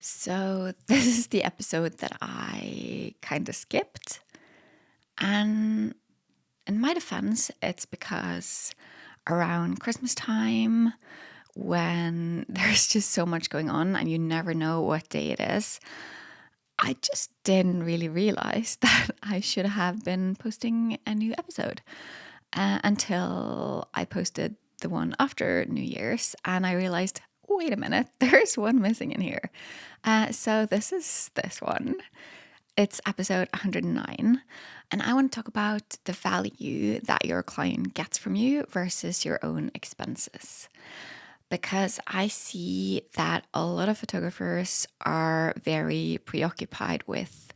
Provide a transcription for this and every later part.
So, this is the episode that I kind of skipped. And in my defense, it's because around Christmas time, when there's just so much going on and you never know what day it is, I just didn't really realize that I should have been posting a new episode until I posted the one after New Year's. And I realized, wait a minute, there's one missing in here. So this is this one. It's episode 109, and I want to talk about the value that your client gets from you versus your own expenses. Because I see that a lot of photographers are very preoccupied with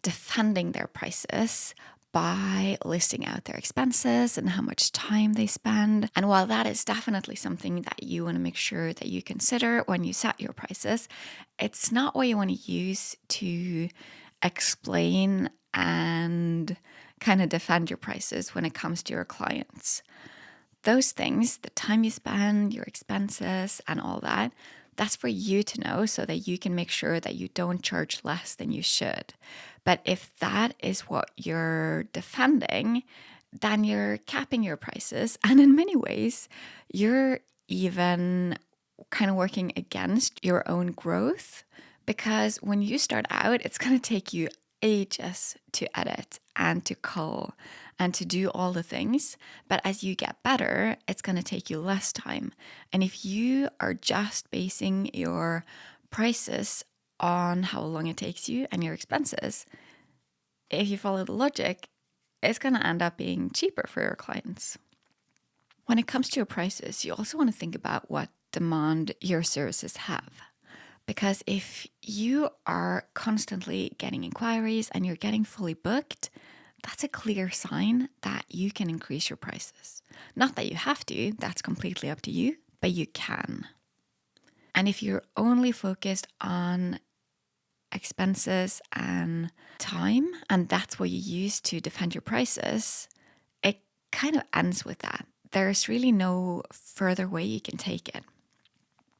defending their prices by listing out their expenses and how much time they spend. And while that is definitely something that you want to make sure that you consider when you set your prices, it's not what you want to use to explain and kind of defend your prices when it comes to your clients. Those things, the time you spend, your expenses, and all that, that's for you to know so that you can make sure that you don't charge less than you should. But if that is what you're defending, then you're capping your prices. And in many ways, you're even kind of working against your own growth, because when you start out, it's going to take you ages to edit and to cull and to do all the things. But as you get better, it's going to take you less time. And if you are just basing your prices on how long it takes you and your expenses, if you follow the logic, it's going to end up being cheaper for your clients. When it comes to your prices, you also want to think about what demand your services have. Because if you are constantly getting inquiries and you're getting fully booked, that's a clear sign that you can increase your prices. Not that you have to, that's completely up to you, but you can. And if you're only focused on expenses and time, and that's what you use to defend your prices, it kind of ends with that. There's really no further way you can take it.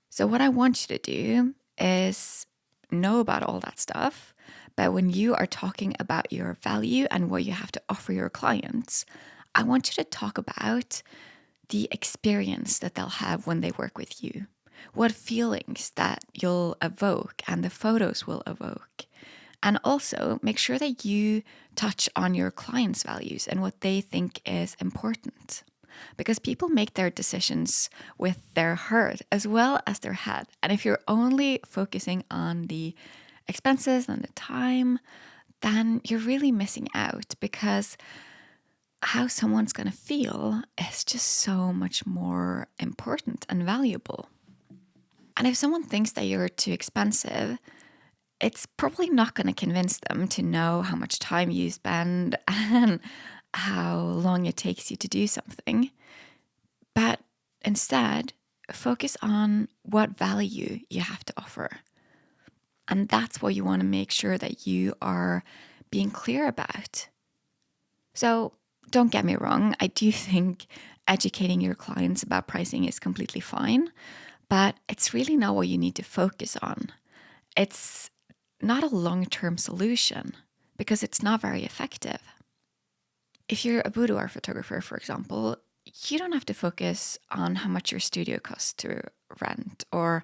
So, what I want you to do is know about all that stuff. But when you are talking about your value and what you have to offer your clients, I want you to talk about the experience that they'll have when they work with you, what feelings that you'll evoke and the photos will evoke. And also make sure that you touch on your clients' values and what they think is important. Because people make their decisions with their heart as well as their head. And if you're only focusing on the expenses and the time, then you're really missing out, because how someone's going to feel is just so much more important and valuable. And if someone thinks that you're too expensive, it's probably not going to convince them to know how much time you spend and how long it takes you to do something. But instead, focus on what value you have to offer. And that's what you want to make sure that you are being clear about. So don't get me wrong, I do think educating your clients about pricing is completely fine, but it's really not what you need to focus on. It's not a long-term solution because it's not very effective. If you're a boudoir photographer, for example, you don't have to focus on how much your studio costs to rent or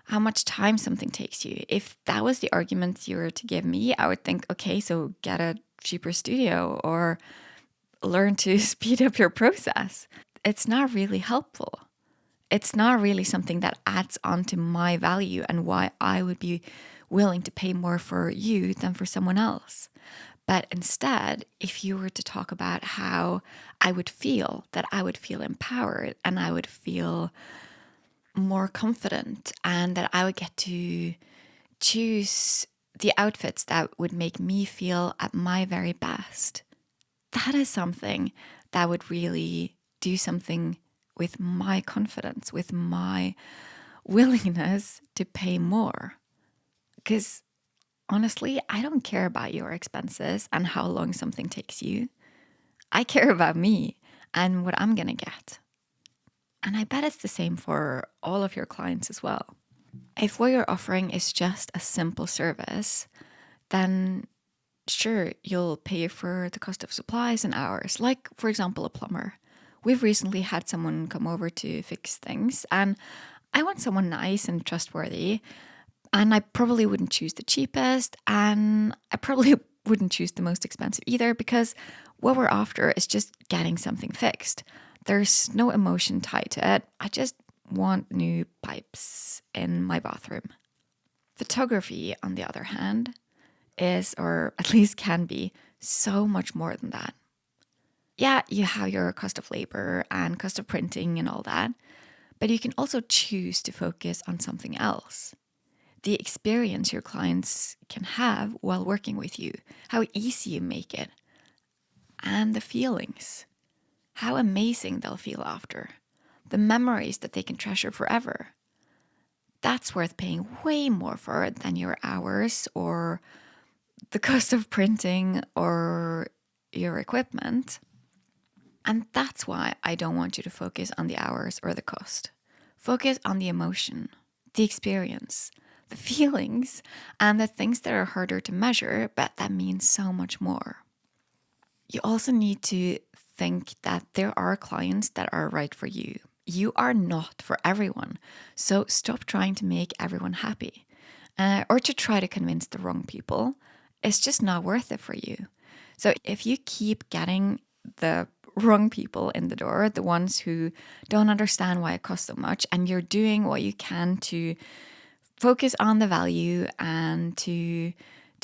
how much time something takes you. If that was the argument you were to give me, I would think, okay, so get a cheaper studio or learn to speed up your process. It's not really helpful. It's not really something that adds on to my value and why I would be willing to pay more for you than for someone else. But instead, if you were to talk about how I would feel, that I would feel empowered and I would feel more confident and that I would get to choose the outfits that would make me feel at my very best, that is something that would really do something with my confidence, with my willingness to pay more. Because honestly, I don't care about your expenses and how long something takes you. I care about me and what I'm going to get. And I bet it's the same for all of your clients as well. If what you're offering is just a simple service, then sure, you'll pay for the cost of supplies and hours, like, for example, a plumber. We've recently had someone come over to fix things, and I want someone nice and trustworthy. And I probably wouldn't choose the cheapest, and I probably wouldn't choose the most expensive either, because what we're after is just getting something fixed. There's no emotion tied to it. I just want new pipes in my bathroom. Photography, on the other hand, is, or at least can be, so much more than that. Yeah, you have your cost of labor and cost of printing and all that, but you can also choose to focus on something else. The experience your clients can have while working with you, how easy you make it, and the feelings, how amazing they'll feel after, the memories that they can treasure forever. That's worth paying way more for than your hours or the cost of printing or your equipment. And that's why I don't want you to focus on the hours or the cost. Focus on the emotion, the experience, the feelings, and the things that are harder to measure, but that mean so much more. You also need to think that there are clients that are right for you. You are not for everyone. So stop trying to make everyone happy or to try to convince the wrong people. It's just not worth it for you. So if you keep getting the wrong people in the door, the ones who don't understand why it costs so much, and you're doing what you can to focus on the value and to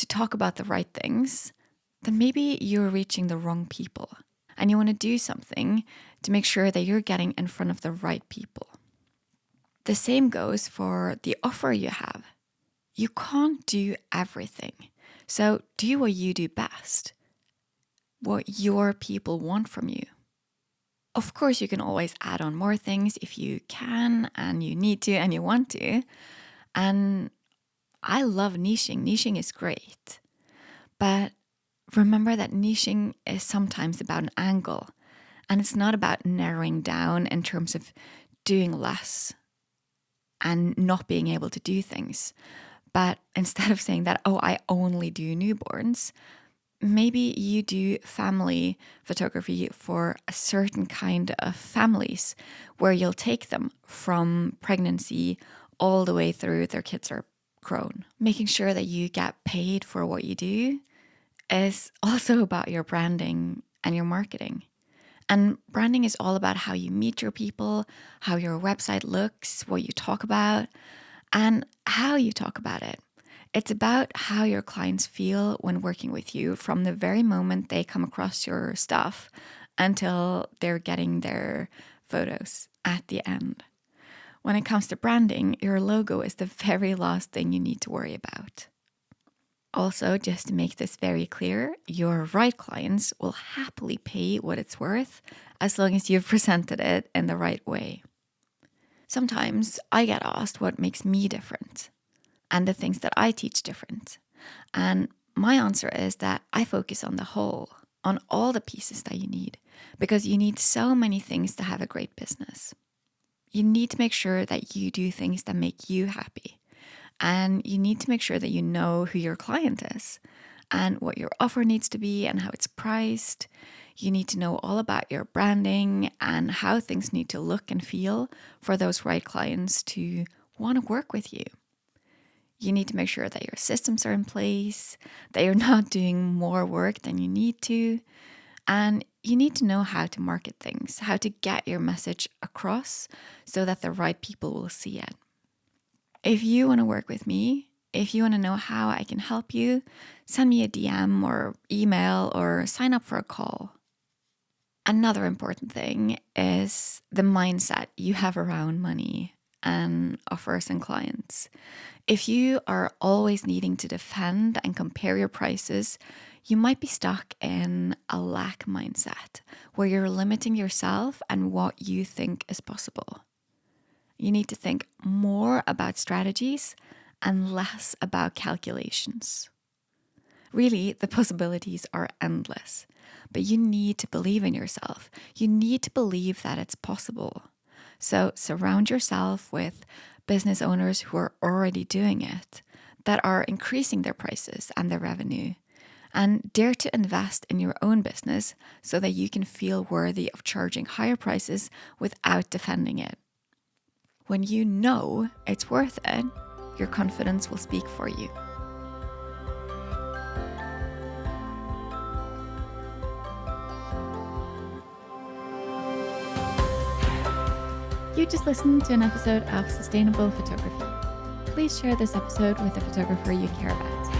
talk about the right things, then maybe you're reaching the wrong people. And you want to do something to make sure that you're getting in front of the right people. The same goes for the offer you have. You can't do everything. So do what you do best, what your people want from you. Of course, you can always add on more things if you can and you need to and you want to. And I love niching. Niching is great. But remember that niching is sometimes about an angle, and it's not about narrowing down in terms of doing less and not being able to do things. But instead of saying that, oh, I only do newborns, maybe you do family photography for a certain kind of families where you'll take them from pregnancy all the way through their kids are grown. Making sure that you get paid for what you do is also about your branding and your marketing. And branding is all about how you meet your people, how your website looks, what you talk about, and how you talk about it. It's about how your clients feel when working with you from the very moment they come across your stuff until they're getting their photos at the end. When it comes to branding, your logo is the very last thing you need to worry about. Also, just to make this very clear, your right clients will happily pay what it's worth as long as you've presented it in the right way. Sometimes I get asked what makes me different and the things that I teach different. And my answer is that I focus on the whole, on all the pieces that you need, because you need so many things to have a great business. You need to make sure that you do things that make you happy. And you need to make sure that you know who your client is and what your offer needs to be and how it's priced. You need to know all about your branding and how things need to look and feel for those right clients to want to work with you. You need to make sure that your systems are in place, that you're not doing more work than you need to. And you need to know how to market things, how to get your message across so that the right people will see it. If you want to work with me, if you want to know how I can help you, send me a DM or email or sign up for a call. Another important thing is the mindset you have around money and offers and clients. If you are always needing to defend and compare your prices, you might be stuck in a lack mindset where you're limiting yourself and what you think is possible. You need to think more about strategies and less about calculations. Really, the possibilities are endless, but you need to believe in yourself. You need to believe that it's possible. So surround yourself with business owners who are already doing it, that are increasing their prices and their revenue. And dare to invest in your own business so that you can feel worthy of charging higher prices without defending it. When you know it's worth it, your confidence will speak for you. You just listened to an episode of Sustainable Photography. Please share this episode with a photographer you care about.